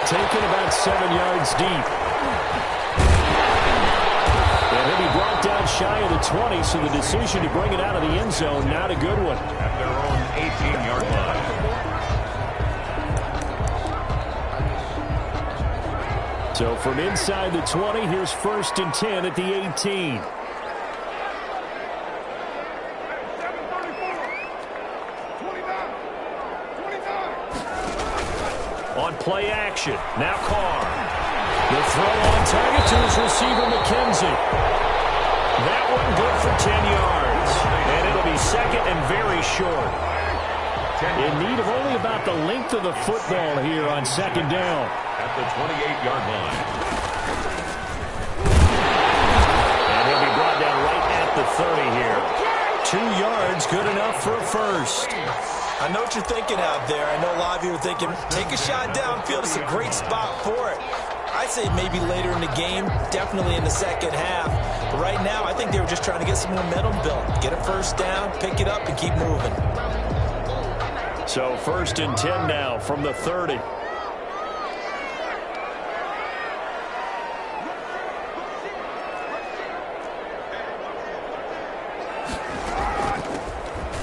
taken about 7 yards deep. And he'll be brought down shy of the 20, so the decision to bring it out of the end zone, not a good one. At their own 18-yard line. So from inside the 20, here's 1st and 10 at the 18. On play action, now Carr. The throw on target to his receiver, McKenzie. That one good for 10 yards. And it'll be 2nd and very short. In need of only about the length of the football here on 2nd down. At the 28-yard line. And he'll be brought down right at the 30 here. 2 yards, good enough for a first. I know what you're thinking out there. I know a lot of you are thinking, take a shot downfield. It's a great spot for it. I'd say maybe later in the game, definitely in the second half. But right now, I think they were just trying to get some momentum built. Get a first down, pick it up, and keep moving. So 1st and 10 now from the 30.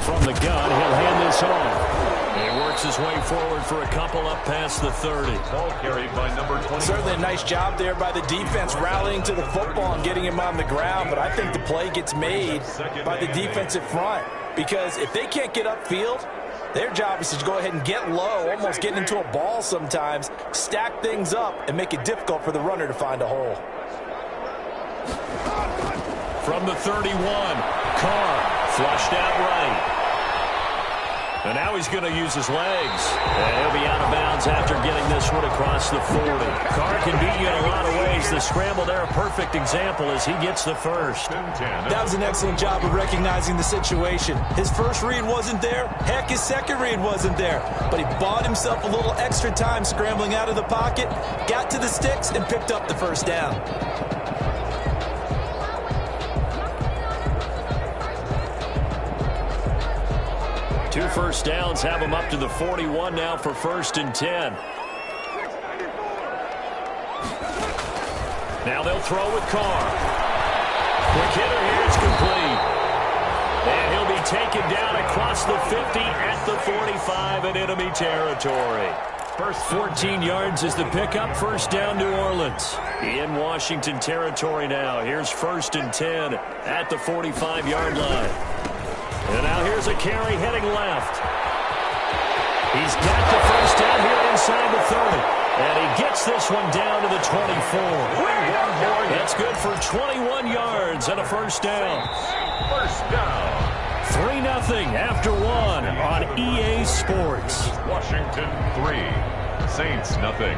From the gun, he'll hand this off. He works his way forward for a couple up past the 30. Ball carried by number 20. Certainly a nice job there by the defense rallying to the football and getting him on the ground. But I think the play gets made by the defensive front. Because if they can't get upfield, their job is to go ahead and get low, almost get into a ball sometimes, stack things up, and make it difficult for the runner to find a hole. From the 31, Carr flushed out right. And now he's going to use his legs. And he'll be out of bounds after getting this one across the 40. Carr can beat you in a lot of ways. The scramble there, a perfect example as he gets the first. That was an excellent job of recognizing the situation. His first read wasn't there. Heck, his second read wasn't there. But he bought himself a little extra time scrambling out of the pocket, got to the sticks, and picked up the first down. 2 first downs have him up to the 41 now for 1st and 10. Now they'll throw with Carr. Quick hitter here, it's complete. And he'll be taken down across the 50 at the 45 in enemy territory. First 14 yards is the pickup. 1st down, New Orleans. In Washington territory now. Here's 1st and 10 at the 45-yard line. And now here's a carry heading left. He's got the first down here inside the 30. And he gets this one down to the 24. That's good for 21 yards and a first down. First down. 3-0 after 1 on EA Sports. Washington 3, Saints nothing.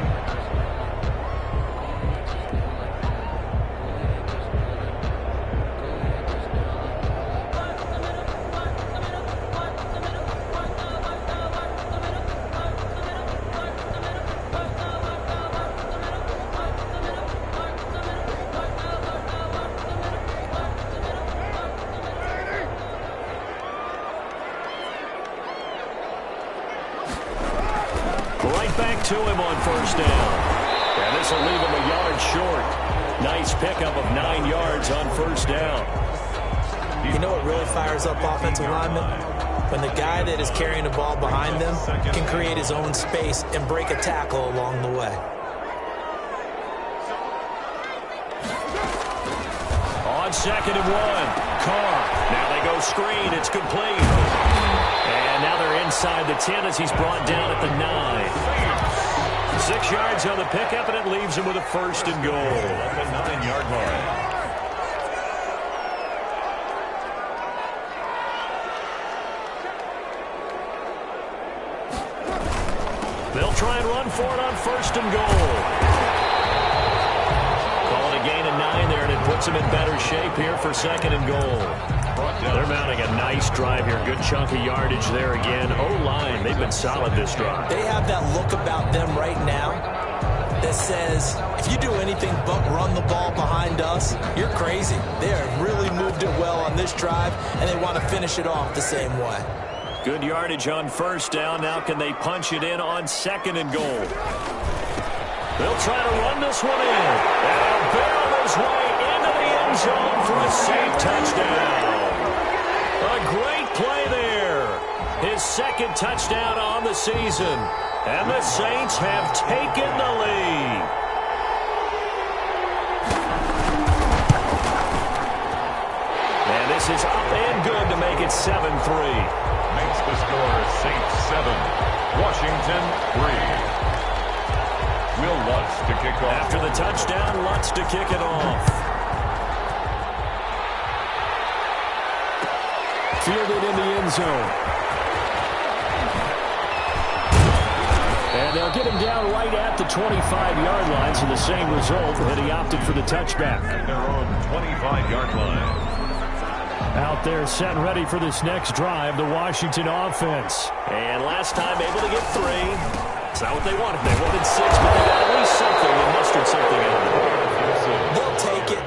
Back to him on first down. And this will leave him a yard short. Nice pickup of 9 yards on first down. You know what really fires up offensive linemen? When the guy that is carrying the ball behind them can create his own space and break a tackle along the way. On 2nd and 1, Carr. Now they go screen. It's complete. And now they're inside the 10 as he's brought down at the 9. 6 yards on the pickup, and it leaves him with a 1st and goal. At the 9-yard line. They'll try and run for it on 1st and goal. Call it a gain of 9 there, and it puts him in better shape here for 2nd and goal. They're mounting a nice drive here. Good chunk of yardage there again. O-line, they've been solid this drive. They have that look about them right now that says, if you do anything but run the ball behind us, you're crazy. They have really moved it well on this drive, and they want to finish it off the same way. Good yardage on first down. Now can they punch it in on 2nd and goal? They'll try to run this one in. And he'll barrel his way into the end zone for a safe touchdown. A great play there. His second touchdown on the season. And the Saints have taken the lead. And this is up and good to make it 7-3. Makes the score Saints 7, Washington 3. Will Lutz to kick off. After the touchdown, Lutz to kick it off. Fielded in the end zone. And they'll get him down right at the 25-yard line, so the same result, and he opted for the touchback. At their own 25-yard line. Out there set and ready for this next drive, the Washington offense. And last time able to get 3. It's not what they wanted. They wanted 6, but they got at least something and mustered something out of it. They'll take it.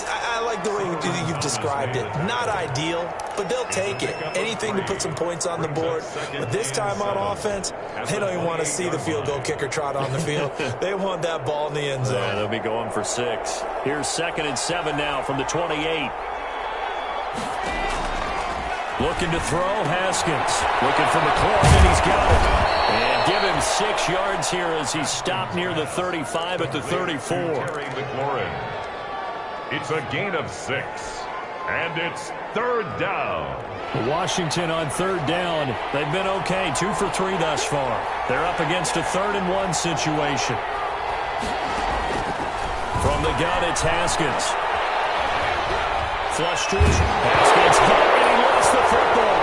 I like the way you've described it. Not ideal, but they'll take it. Anything to put some points on the board. But this time on offense, they don't even want to see the field goal kicker trot on the field. They want that ball in the end zone. Yeah, they'll be going for 6. Here's 2nd and 7 now from the 28. Looking to throw, Haskins. Looking for McLaurin, and he's got it. And give him 6 yards here as he's stopped near the 35 at the 34. Terry McLaurin. It's a gain of 6. And it's 3rd down. Washington on 3rd down. They've been okay, 2 for 3 thus far. They're up against a 3rd and 1 situation. From the gun, it's Haskins. Flush to Haskins hit, and he lost the football.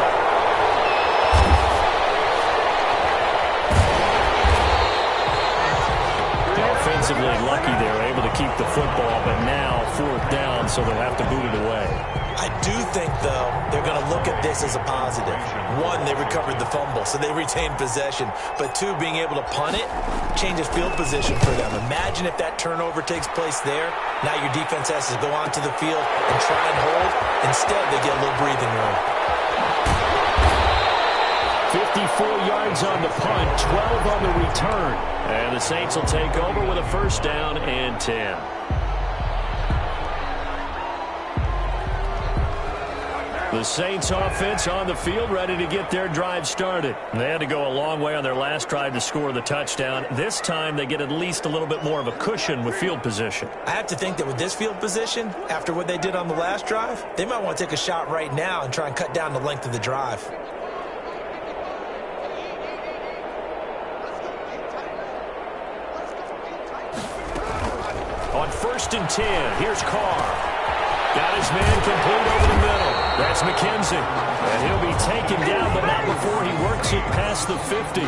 Offensively lucky they were able to keep the football, but now 4th down, so they'll have to boot it away. I do think, though, they're going to look at this as a positive. 1, they recovered the fumble, so they retained possession. But 2, being able to punt it changes field position for them. Imagine if that turnover takes place there. Now your defense has to go onto the field and try and hold. Instead, they get a little breathing room. 54 yards on the punt, 12 on the return. And the Saints will take over with a 1st down and 10. The Saints offense on the field, ready to get their drive started. They had to go a long way on their last drive to score the touchdown. This time they get at least a little bit more of a cushion with field position. I have to think that with this field position, after what they did on the last drive, they might want to take a shot right now and try and cut down the length of the drive. On 1st and 10, here's Carr. Got his man complete over the middle. That's McKenzie. And he'll be taken down, but not before he works it past the 50.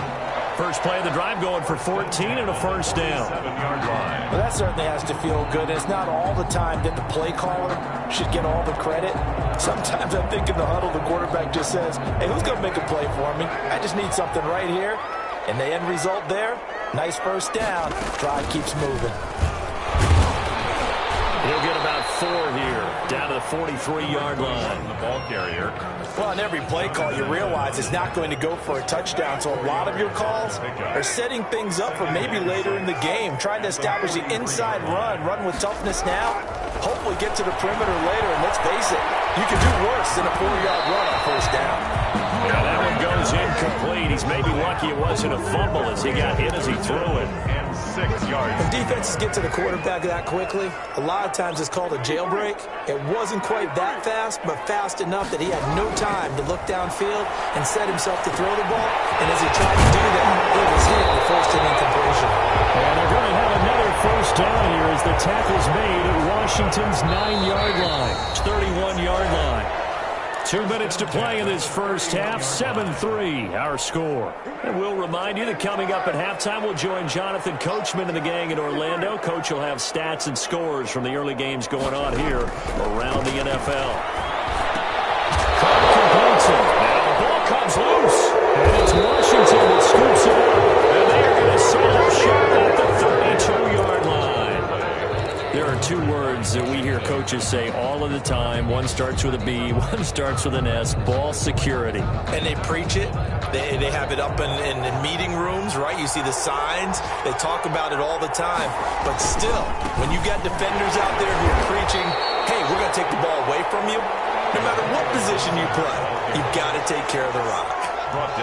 First play of the drive going for 14 and a 1st down. 7-yard line. Well, that certainly has to feel good. It's not all the time that the play caller should get all the credit. Sometimes I think in the huddle, the quarterback just says, hey, who's going to make a play for me? I just need something right here. And the end result there, nice 1st down. Drive keeps moving. He'll get about 4 here, down to the 43-yard line. The ball carrier. Well, on every play call, you realize it's not going to go for a touchdown, so a lot of your calls are setting things up for maybe later in the game, trying to establish the inside run with toughness now, hopefully get to the perimeter later, and let's face it, you can do worse than a 4-yard run on 1st down. Yeah, that one goes incomplete. He's maybe lucky it wasn't a fumble as he got hit as he threw it. And 6 yards. When defenses get to the quarterback that quickly, a lot of times it's called a jailbreak. It wasn't quite that fast, but fast enough that he had no time to look downfield and set himself to throw the ball. And as he tried to do that, it was hit with 1st and incompletion. And they're going to have another 1st down here as the tackle's made at Washington's 9-yard line. 31-yard line. 2 minutes to play in this 1st half. 7-3, our score. And we'll remind you that coming up at halftime, we'll join Jonathan Coachman and the gang in Orlando. Coach will have stats and scores from the early games going on here around the NFL. Carr completes it. Now the ball comes loose. And it's Washington that scoops it up. And they are going to set up shop at the 32-yard line. There are 2 words that we hear coaches say all of the time. One starts with a B, one starts with an S. Ball security. And they preach it. They have it up in meeting rooms, right? You see the signs. They talk about it all the time. But still, when you got defenders out there who are preaching, hey, we're going to take the ball away from you, no matter what position you play, you've got to take care of the rock.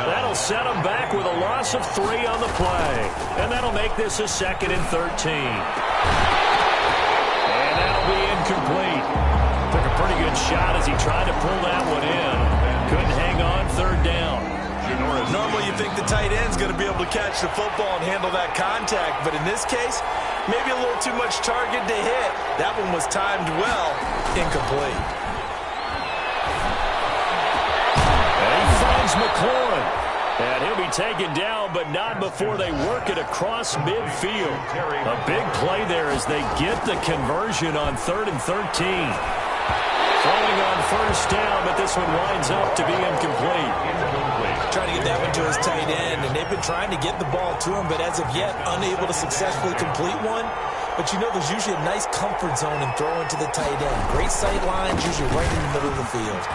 That'll set them back with a loss of 3 on the play. And that'll make this a 2nd and 13. And that'll be incomplete. Took a pretty good shot as he tried to pull that one in. Couldn't hang on, 3rd down. Normally you think the tight end's going to be able to catch the football and handle that contact, but in this case, maybe a little too much target to hit. That one was timed well, incomplete. And he finds McLaurin. And he'll be taken down, but not before they work it across midfield. A big play there as they get the conversion on 3rd and 13. Throwing on 1st down, but this one winds up to be incomplete. Trying to get that one to his tight end, and they've been trying to get the ball to him, but as of yet, unable to successfully complete one. But you know there's usually a nice comfort zone in throwing to the tight end. Great sight lines, usually right in the middle of the field.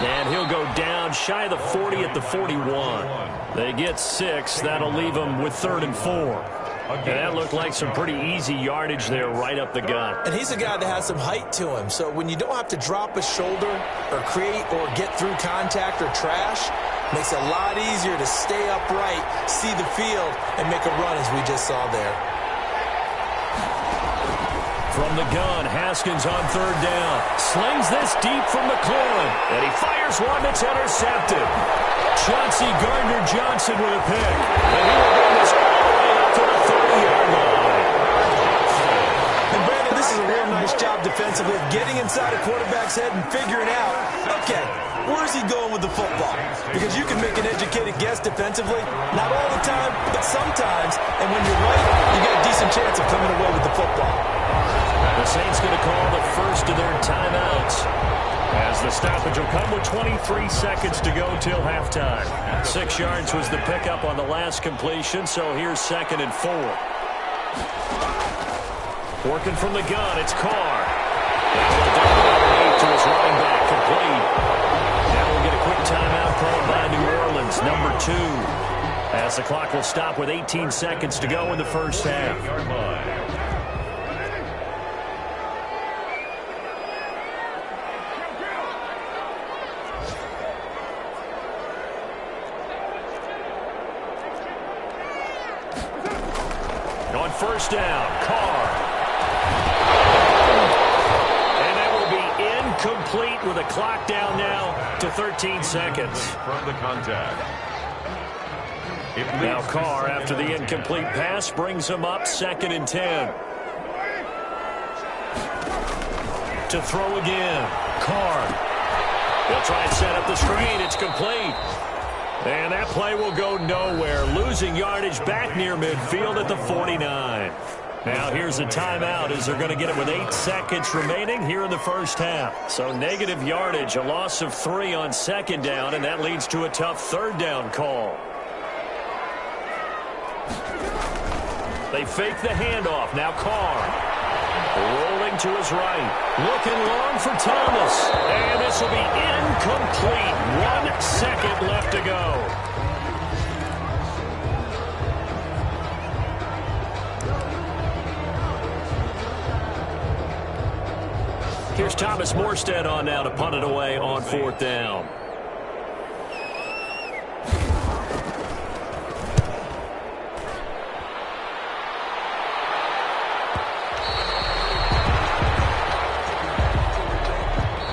And he'll go down shy of the 40 at the 41. They get 6. That'll leave them with 3rd and 4. And that looked like some pretty easy yardage there right up the gut. And he's a guy that has some height to him. So when you don't have to drop a shoulder or create or get through contact or trash, makes it a lot easier to stay upright, see the field, and make a run as we just saw there. From the gun, Haskins on 3rd down. Slings this deep from McLaurin. And he fires one that's intercepted. Chauncey Gardner-Johnson with a pick. And he will bring this all the way up to the 30-yard line. And Brandon, this is a real nice job defensively of getting inside a quarterback's head and figuring out, okay, where's he going with the football? Because you can make an educated guess defensively. Not all the time, but sometimes. And when you're right, you got a decent chance of coming away with the football. The Saints going to call the first of their timeouts as the stoppage will come with 23 seconds to go till halftime. 6 yards was the pickup on the last completion, so here's 2nd and 4. Working from the gun, it's Carr. To his running back, complete. Now we'll get a quick timeout called by New Orleans, number 2. As the clock will stop with 18 seconds to go in the first half. On 1st down, Carr. And that will be incomplete with a clock down now to 13 seconds. From the contact. Now Carr, after the incomplete pass, brings him up 2nd and 10. To throw again, Carr. They'll try and set up the screen. It's complete. And that play will go nowhere, losing yardage back near midfield at the 49. Now here's a timeout as they're going to get it with 8 seconds remaining here in the first half. So negative yardage, a loss of 3 on 2nd down, and that leads to a tough 3rd down call. They fake the handoff. Now Carr. Rolling to his right. Looking long for Thomas. And this will be incomplete. 1 second left to go. Here's Thomas Morstead on now to punt it away on 4th down.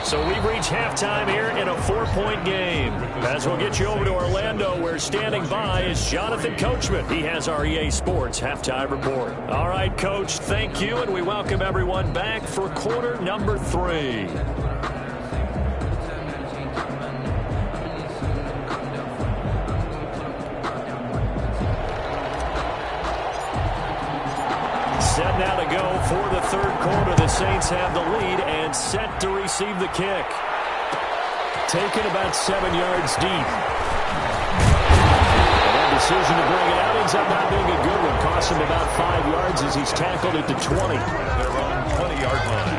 So we've reached halftime here in a 4-point game. As we'll get you over to Orlando, where standing by is Jonathan Coachman. He has our EA Sports Halftime Report. All right, Coach, thank you, and we welcome everyone back for quarter number 3. Set now to go for the 3rd quarter. The Saints have the lead and set to receive the kick. Taken about 7 yards deep. And that decision to bring it out ends up not being a good one. Cost him about 5 yards as he's tackled at the 20. They're on 20-yard line.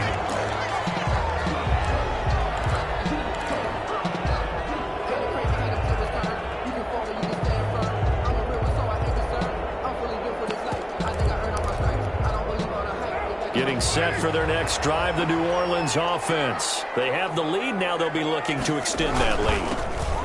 Getting set for their next drive, the New Orleans offense. They have the lead. Now they'll be looking to extend that lead.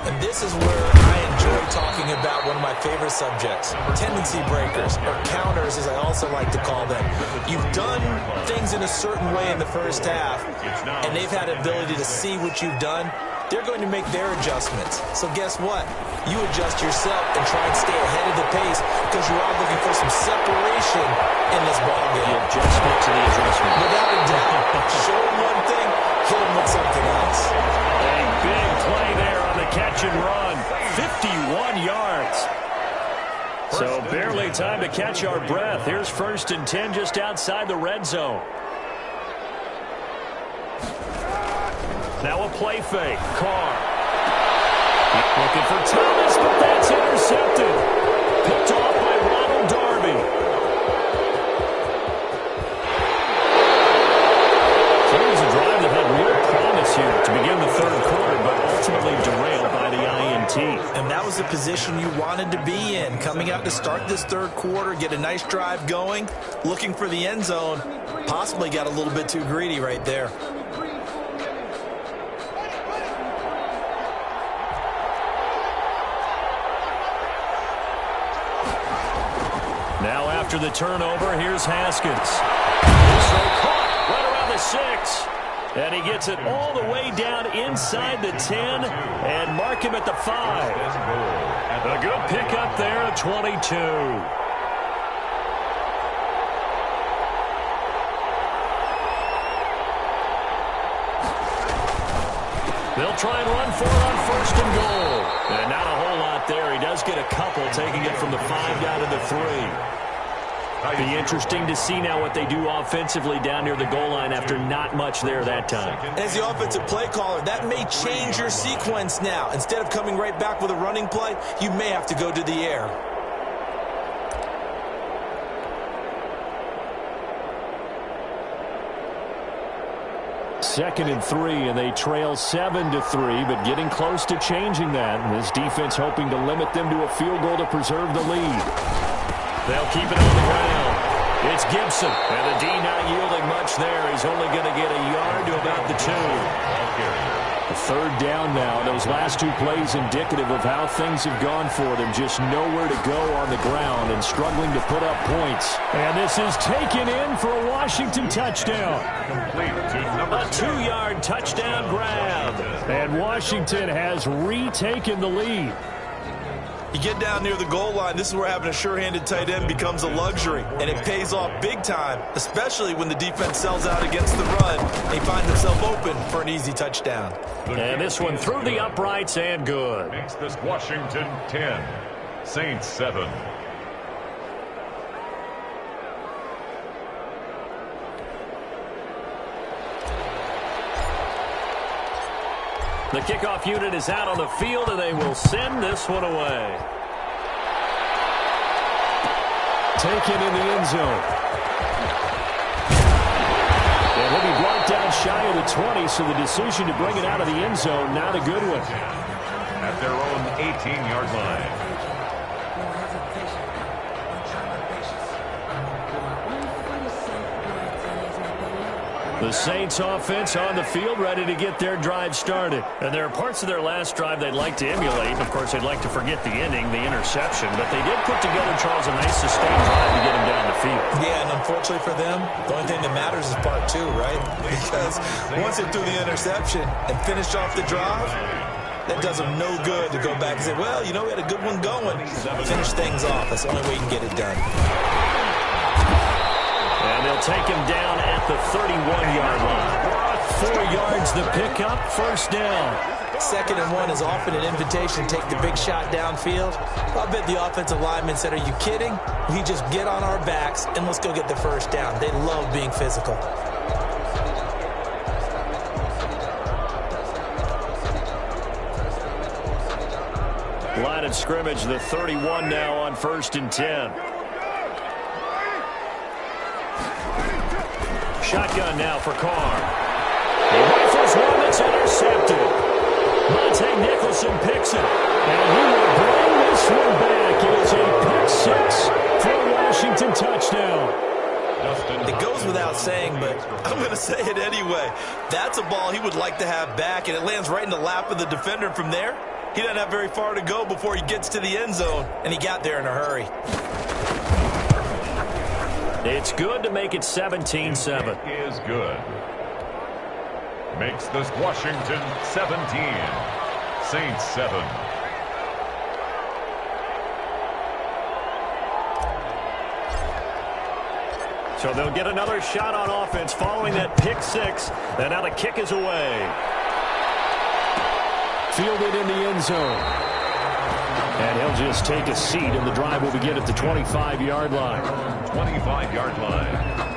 And this is where I enjoy talking about one of my favorite subjects, tendency breakers, or counters as I also like to call them. You've done things in a certain way in the first half, and they've had the ability to see what you've done. They're going to make their adjustments. So guess what? You adjust yourself and try and stay ahead of the pace because you are looking for some separation in this ballgame. The adjustment to the adjustment. Without a doubt. Show them one thing, hit them with something else. A big play there on the catch and run. 51 yards. So barely time to catch our breath. Here's 1st and 10 just outside the red zone. Now a play fake. Carr. Looking for Thomas, but that's intercepted. Picked off by Ronald Darby. So it was a drive that had real promise here to begin the 3rd quarter, but ultimately derailed by the INT. And that was the position you wanted to be in. Coming out to start this 3rd quarter, get a nice drive going, looking for the end zone. Possibly got a little bit too greedy right there. Now after the turnover, here's Haskins. So caught right around the 6. And he gets it all the way down inside the 10 and mark him at the 5. A good pickup there at 22. They'll try and run for it on 1st and goal. And not a whole lot there. He does get a couple, taking it from the 5 down to the 3. Be interesting to see now what they do offensively down near the goal line after not much there that time. As the offensive play caller, that may change your sequence now. Instead of coming right back with a running play, you may have to go to the air. Second and 3, and they trail 7-3, but getting close to changing that. And this defense hoping to limit them to a field goal to preserve the lead. They'll keep it on the ground. It's Gibson, and the D not yielding much there. He's only going to get a yard to about the 2. The 3rd down now. Those last 2 plays indicative of how things have gone for them. Just nowhere to go on the ground and struggling to put up points. And this is taken in for a Washington touchdown. A 2-yard touchdown grab. And Washington has retaken the lead. You get down near the goal line, this is where having a sure-handed tight end becomes a luxury, and it pays off big time, especially when the defense sells out against the run and he finds himself open for an easy touchdown. And this one through the uprights and good. Makes this Washington 10, Saints 7. The kickoff unit is out on the field, and they will send this one away. Taken in the end zone. And he'll be brought down shy of the 20, so the decision to bring it out of the end zone, not a good one. At their own 18-yard line. The Saints offense on the field, ready to get their drive started. And there are parts of their last drive they'd like to emulate. Of course, they'd like to forget the ending, the interception. But they did put together, Charles, a nice sustained drive to get him down the field. Yeah, and unfortunately for them, the only thing that matters is part 2, right? Because once they threw the interception and finished off the drive, that does them no good to go back and say, well, you know, we had a good one going. Finish things off. That's the only way you can get it done. And they'll take him down at the 31-yard line. 4 yards the pickup, 1st down. 2nd and 1 is often an invitation to take the big shot downfield. I bet the offensive lineman said, are you kidding? We just get on our backs and let's go get the 1st down. They love being physical. Line of scrimmage, the 31 now on 1st and 10. Shotgun now for Carr. He rifles one that's intercepted. Monte Nicholson picks it. And he will bring this one back. It is a pick 6 for a Washington touchdown. It goes without saying, but I'm going to say it anyway. That's a ball he would like to have back, and it lands right in the lap of the defender. From there, he doesn't have very far to go before he gets to the end zone, and he got there in a hurry. It's good to make it 17-7. Is good. Makes this Washington 17, Saints 7. So they'll get another shot on offense following that pick six. And now the kick is away. Fielded in the end zone. And he'll just take a seat, and the drive will begin at the 25-yard line. 25-yard line.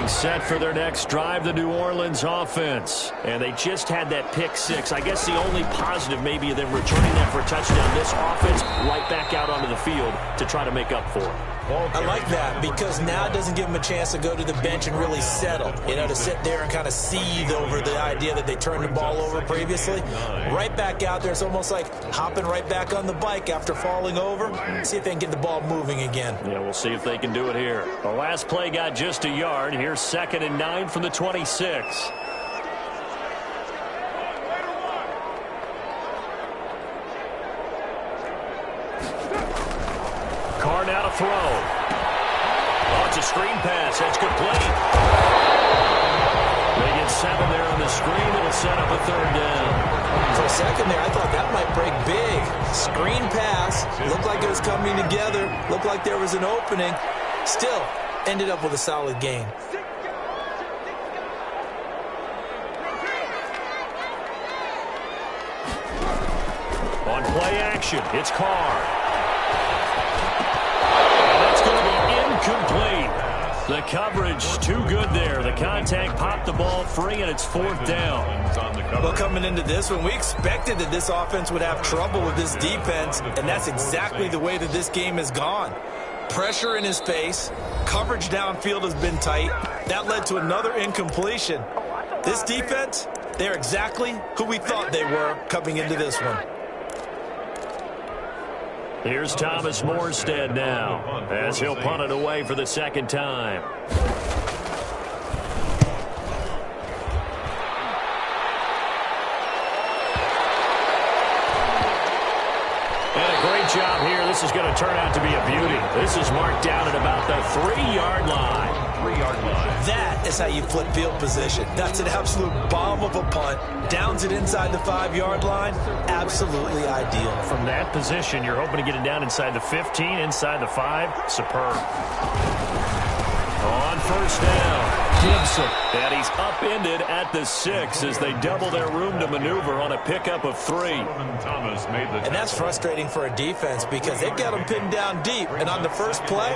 Set for their next drive, the New Orleans offense. And they just had that pick six. I guess the only positive maybe of them returning that for a touchdown. This offense right back out onto the field to try to make up for it. I like that because now it doesn't give them a chance to go to the bench and really settle. You know, to sit there and kind of seethe over the idea that they turned the ball over previously. Right back out there. It's almost like hopping right back on the bike after falling over. See if they can get the ball moving again. Yeah, we'll see if they can do it here. The last play got just a yard. Here's 2nd and 9 from the 26. Carr now to throw. Oh, it's a screen pass. That's complete. They get 7 there on the screen. It'll set up a 3rd down. For a second there, I thought that might break big. Screen pass. Looked like it was coming together. Looked like there was an opening. Still, ended up with a solid gain. On play action, it's Carr. Incomplete. The coverage too good there. The contact popped the ball free, and it's 4th down. Well, coming into this one, we expected that this offense would have trouble with this defense, and that's exactly the way that this game has gone. Pressure in his face. Coverage downfield has been tight. That led to another incompletion. This defense, they're exactly who we thought they were coming into this one. Here's Thomas Morstead now, as he'll punt it away for the 2nd time. And a great job here. This is going to turn out to be a beauty. This is marked down at about the 3-yard line. 3-yard line. That is how you flip field position. That's an absolute bomb of a punt. Downs it inside the 5-yard line. Absolutely ideal. From that position, you're hoping to get it down inside the 15, inside the 5. Superb. On 1st down, Gibson. And he's upended at the 6 as they double their room to maneuver on a pickup of 3. And that's frustrating for a defense because they've got them pinned down deep. And on the first play,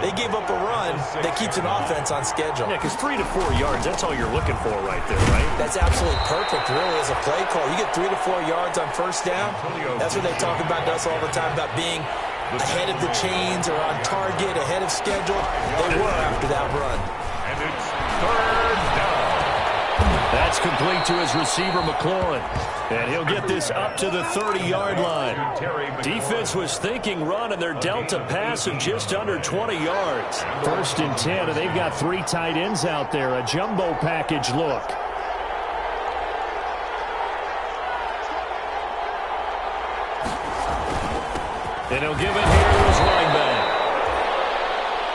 they gave up a run that keeps an offense on schedule. Yeah, because 3 to 4 yards, that's all you're looking for right there, right? That's absolutely perfect, really, as a play call. You get 3 to 4 yards on 1st down. That's what they talk about to us all the time, about being ahead of the chains or on target, ahead of schedule. They were after that run. And it's 3rd down. That's complete to his receiver, McLaurin. And he'll get this up to the 30-yard line. Defense was thinking run, and they're dealt a pass of just under 20 yards. 1st and 10, and they've got 3 tight ends out there. A jumbo package look. And he'll give it here to his running back.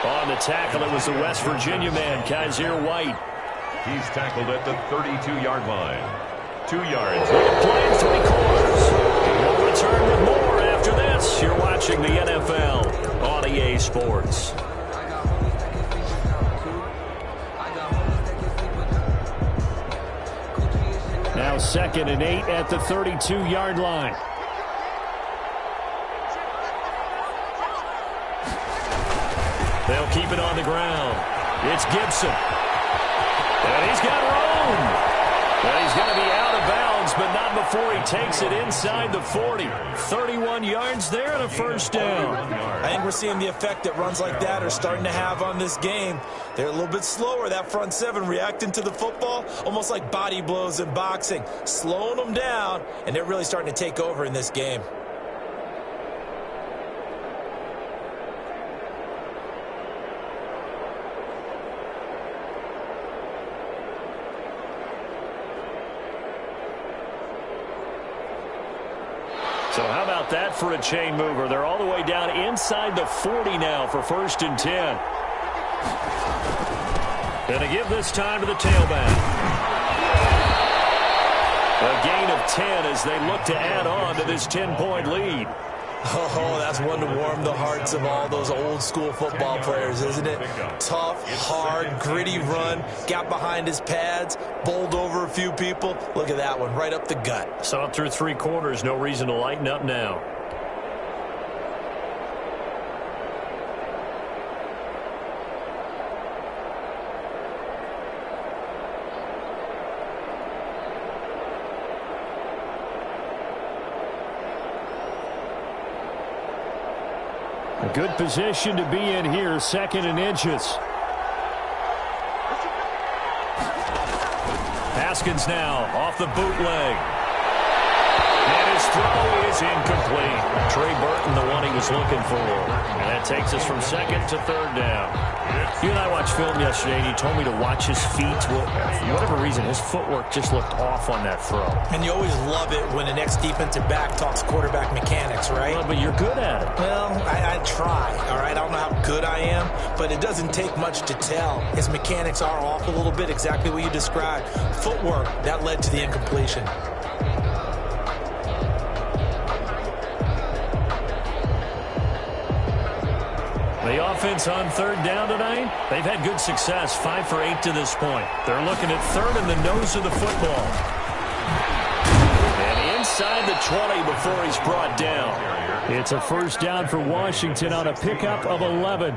On the tackle, it was the West Virginia man, Kaiser White. He's tackled at the 32-yard line. 2 yards. Playing 3 quarters. We'll return with more after this. You're watching the NFL on EA Sports. Now 2nd and 8 at the 32-yard line. They'll keep it on the ground. It's Gibson. And he's got room. And he's going to be out of bounds bounds, but not before he takes it inside the 40. 31 yards there and a first down. I think we're seeing the effect that runs like that are starting to have on this game. They're a little bit slower, that front seven, reacting to the football, almost like body blows in boxing, slowing them down, and they're really starting to take over in this game. So how about that for a chain mover? They're all the way down inside the 40 now for 1st and 10. Going to give this time to the tailback. A gain of 10 as they look to add on to this 10-point lead. Oh, that's one to warm the hearts of all those old-school football players, isn't it? Tough, hard, gritty run, got behind his pads, bowled over a few people. Look at that one, right up the gut. So up through 3 quarters, no reason to lighten up now. A good position to be in here, 2nd and inches. Haskins now off the bootleg. And his throw is incomplete. Trey Burton, the one he was looking for. And that takes us from 2nd to 3rd down. You and I watched film yesterday, and you told me to watch his feet. Well, for whatever reason, his footwork just looked off on that throw. And you always love it when the next defensive back talks quarterback mechanics, right? Well, but you're good at it. Well, I try, all right? I don't know how good I am, but it doesn't take much to tell. His mechanics are off a little bit, exactly what you described. Footwork, that led to the incompletion. The offense on 3rd down tonight, they've had good success, 5 for 8 to this point. They're looking at 3rd and the nose of the football. And inside the 20 before he's brought down. It's a first down for Washington on a pickup of 11.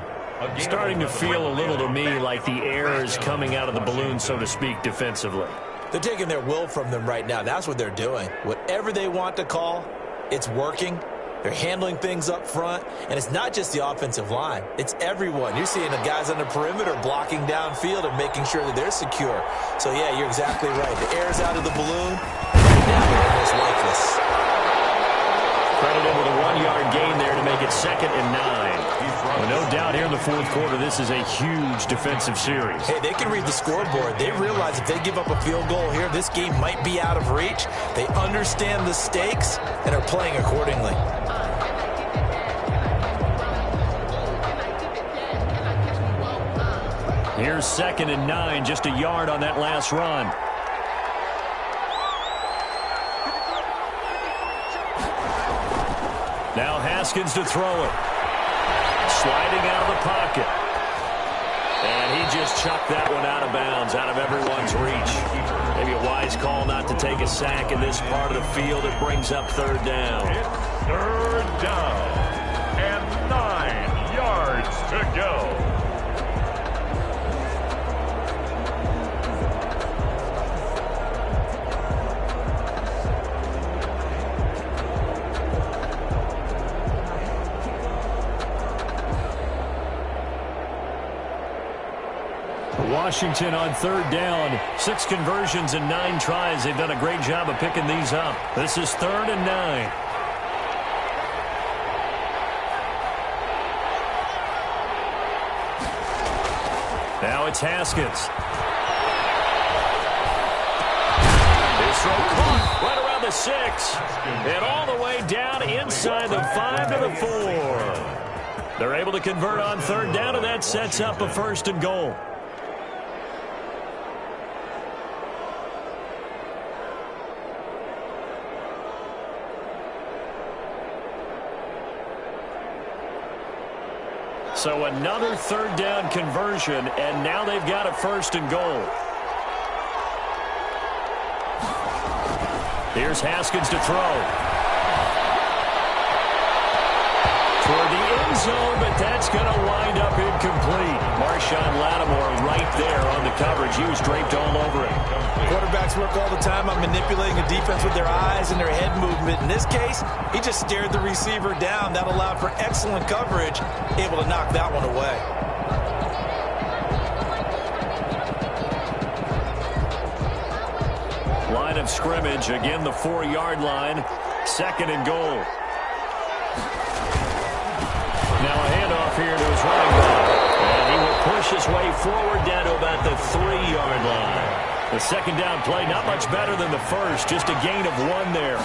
Starting to feel a little to me like the air is coming out of the balloon, so to speak, defensively. They're taking their will from them right now. That's what they're doing. Whatever they want to call, it's working. They're handling things up front, and it's not just the offensive line. It's everyone. You're seeing the guys on the perimeter blocking downfield and making sure that they're secure. So, yeah, you're exactly right. The air's out of the balloon. Right now, they're almost lifeless. Credited with a 1-yard gain there to make it 2nd and 9. Well, no doubt here in the 4th quarter, this is a huge defensive series. Hey, they can read the scoreboard. They realize if they give up a field goal here, this game might be out of reach. They understand the stakes and are playing accordingly. Here's 2nd and 9, just a yard on that last run. Now Haskins to throw it. Sliding out of the pocket. And he just chucked that one out of bounds, out of everyone's reach. Maybe a wise call not to take a sack in this part of the field. It brings up 3rd down. It's 3rd down and 9 yards to go. Washington on 3rd down. 6 conversions and 9 tries. They've done a great job of picking these up. This is 3rd and 9. Now it's Haskins. His throw caught right around the 6. And all the way down inside the 5 to the 4. They're able to convert on 3rd down, and that sets up a 1st and goal. So another 3rd down conversion, and now they've got a 1st and goal. Here's Haskins to throw. Toward the end zone, but that's going to wind up incomplete. Marshawn Lattimore right there on the coverage. He was draped all over it. Quarterbacks work all the time on manipulating a defense with their eyes and their head movement. In this case, he just stared the receiver down. That allowed for excellent coverage, able to knock that one away. Line of scrimmage, again the 4-yard line. Second and goal. Now a handoff here to his running back. And he will push his way forward down to about the 3-yard line. The second down play, not much better than the first, just a gain of 1 there.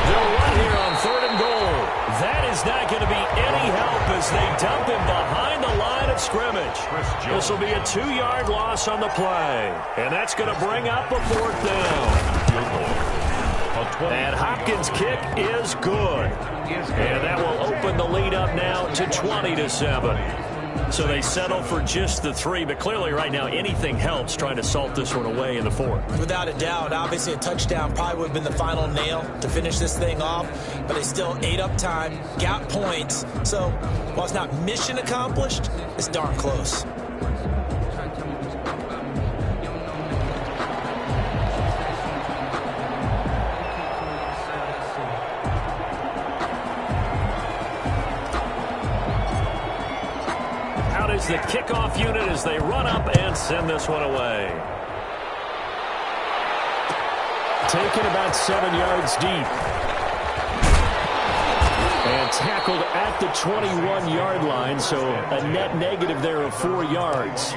They'll run here on third and goal. That is not going to be any help as they dump him behind the line of scrimmage. This will be a 2-yard loss on the play. And that's going to bring up a 4th down. And Hopkins' kick is good. And that will open the lead up now to 20-7. So they settle for just the 3, but clearly right now anything helps trying to salt this one away in the 4th. Without a doubt, obviously a touchdown probably would have been the final nail to finish this thing off, but they still ate up time, got points. So while it's not mission accomplished, it's darn close. Is the kickoff unit as they run up and send this one away. Taken about 7 yards deep. And tackled at the 21-yard line, so a net negative there of 4 yards.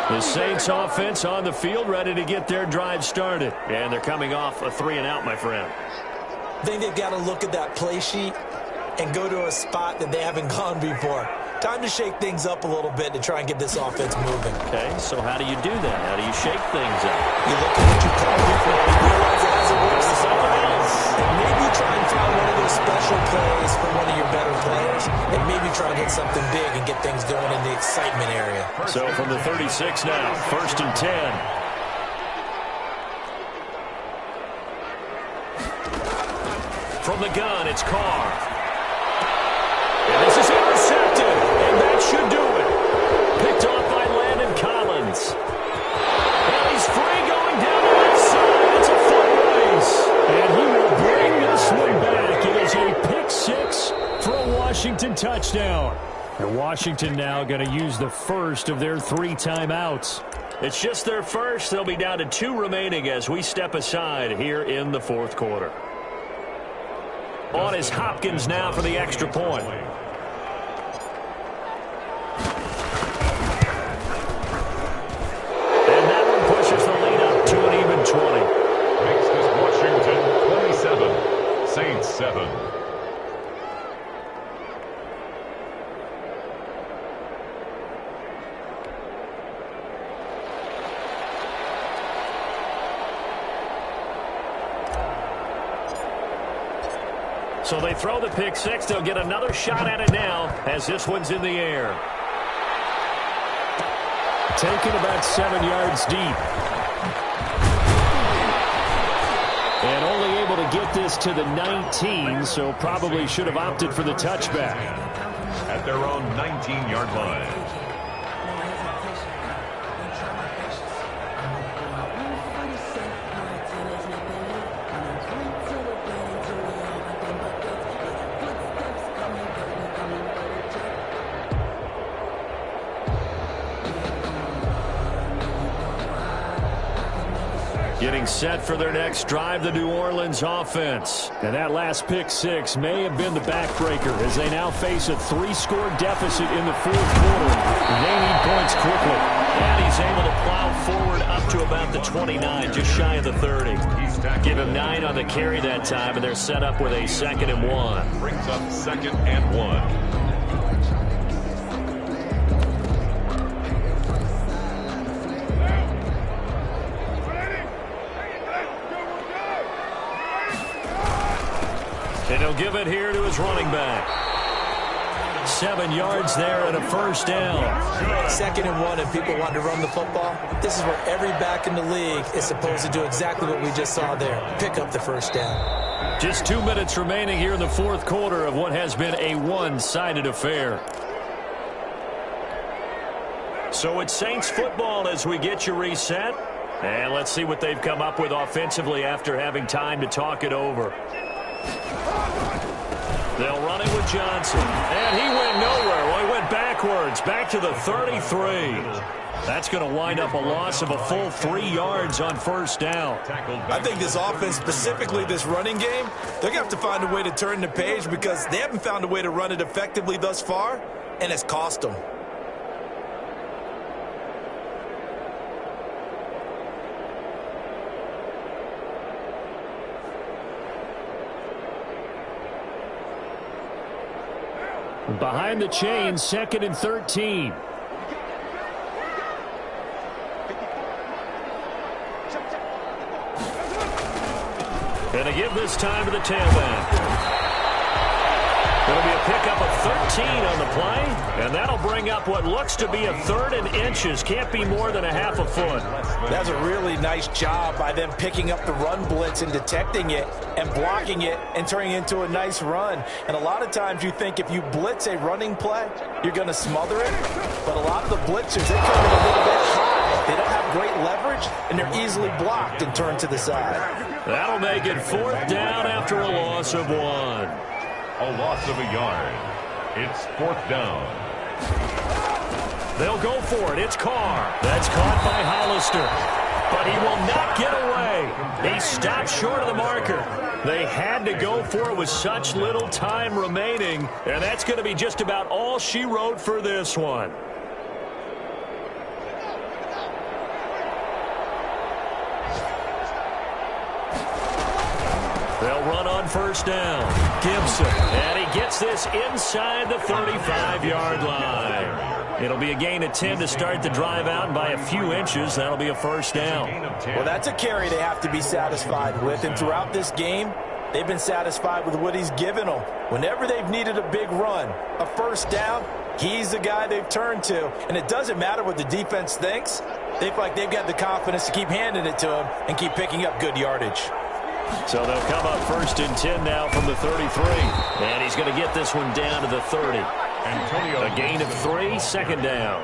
The Saints offense on the field ready to get their drive started. And they're coming off a 3-and-out, my friend. I think they've got to look at that play sheet and go to a spot that they haven't gone before. Time to shake things up a little bit to try and get this offense moving. Okay, so how do you do that? How do you shake things up? You look at what you called before, you realize it hasn't worked for something else. And maybe try and find one of those special plays for one of your better players, and maybe try to hit something big and get things going in the excitement area. So from the 36 now, 1st and 10. From the gun, it's Carr. And this is intercepted, and that should do it. Picked off by Landon Collins. And he's free going down the left side. It's a foot race. And he will bring this one back. It is a pick-6 for a Washington touchdown. And Washington now going to use the first of their 3 timeouts. It's just their first. They'll be down to 2 remaining as we step aside here in the 4th quarter. On is Hopkins now for the extra point. And that one pushes the lead up to an even 20. Makes this Washington 27, Saints 7. So they throw the pick-6. They'll get another shot at it now as this one's in the air. Taken about 7 yards deep. And only able to get this to the 19, so probably should have opted for the touchback. At their own 19-yard line. Getting set for their next drive, the New Orleans offense. And that last pick-6 may have been the backbreaker as they now face a 3-score deficit in the 4th quarter. They need points quickly. And he's able to plow forward up to about the 29, just shy of the 30. Give him 9 on the carry that time, and they're set up with a 2nd and 1. Brings up 2nd and 1. And he'll give it here to his running back. 7 yards there and a first down. 2nd and 1 and people want to run the football. This is where every back in the league is supposed to do exactly what we just saw there. Pick up the first down. Just 2 minutes remaining here in the fourth quarter of what has been a one-sided affair. So it's Saints football as we get you reset. And let's see what they've come up with offensively after having time to talk it over. They'll run it with Johnson. And he went nowhere. Well, he went backwards, back to the 33. That's going to wind up a loss of a full 3 yards on first down. I think this offense, specifically this running game, they're going to have to find a way to turn the page because they haven't found a way to run it effectively thus far, and it's cost them. Behind the chain, 2nd and 13. And a give this time to the tailback. It'll be a pickup of 13 on the play, and that'll bring up what looks to be a 3rd and inches. Can't be more than a half a foot. That's a really nice job by them picking up the run blitz and detecting it and blocking it and turning it into a nice run. And a lot of times you think if you blitz a running play, you're going to smother it. But a lot of the blitzers, they come in a little bit high. They don't have great leverage, and they're easily blocked and turned to the side. That'll make it 4th down after a loss of 1. A loss of a yard. It's 4th down. They'll go for it. It's Carr. That's caught by Hollister. But he will not get away. He stopped short of the marker. They had to go for it with such little time remaining. And that's going to be just about all she wrote for this one. They'll run on first down. Gibson. And he gets this inside the 35-yard line. It'll be a gain of 10 to start the drive out, and by a few inches, that'll be a first down. Well, that's a carry they have to be satisfied with, and throughout this game, they've been satisfied with what he's given them. Whenever they've needed a big run, a first down, he's the guy they've turned to. And it doesn't matter what the defense thinks. They feel like they've got the confidence to keep handing it to him and keep picking up good yardage. So they'll come up 1st and 10 now from the 33. And he's going to get this one down to the 30. A gain of 3, 2nd down.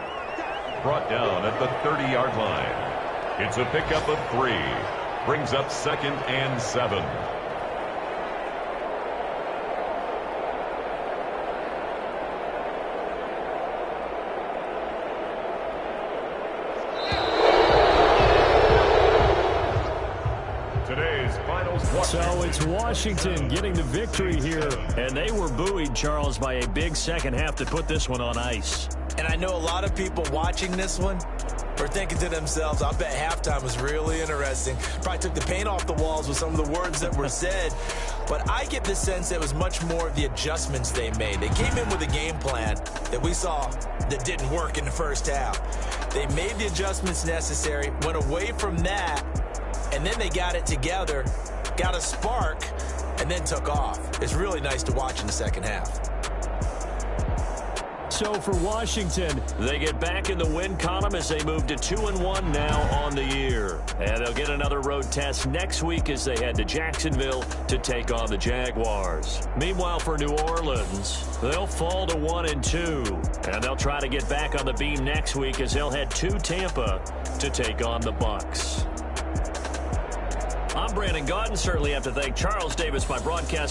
Brought down at the 30-yard line. It's a pickup of 3. Brings up 2nd and 7. So it's Washington getting the victory here. And they were buoyed, Charles, by a big second half to put this one on ice. And I know a lot of people watching this one are thinking to themselves, I bet halftime was really interesting. Probably took the paint off the walls with some of the words that were said. But I get the sense that it was much more of the adjustments they made. They came in with a game plan that we saw that didn't work in the first half. They made the adjustments necessary, went away from that, and then they got it together, got a spark, and then took off. It's really nice to watch in the second half. So for Washington, they get back in the win column as they move to 2-1 now on the year. And they'll get another road test next week as they head to Jacksonville to take on the Jaguars. Meanwhile, for New Orleans, they'll fall to 1-2. And they'll try to get back on the beam next week as they'll head to Tampa to take on the Bucs. I'm Brandon Gaudin. Certainly have to thank Charles Davis, my broadcast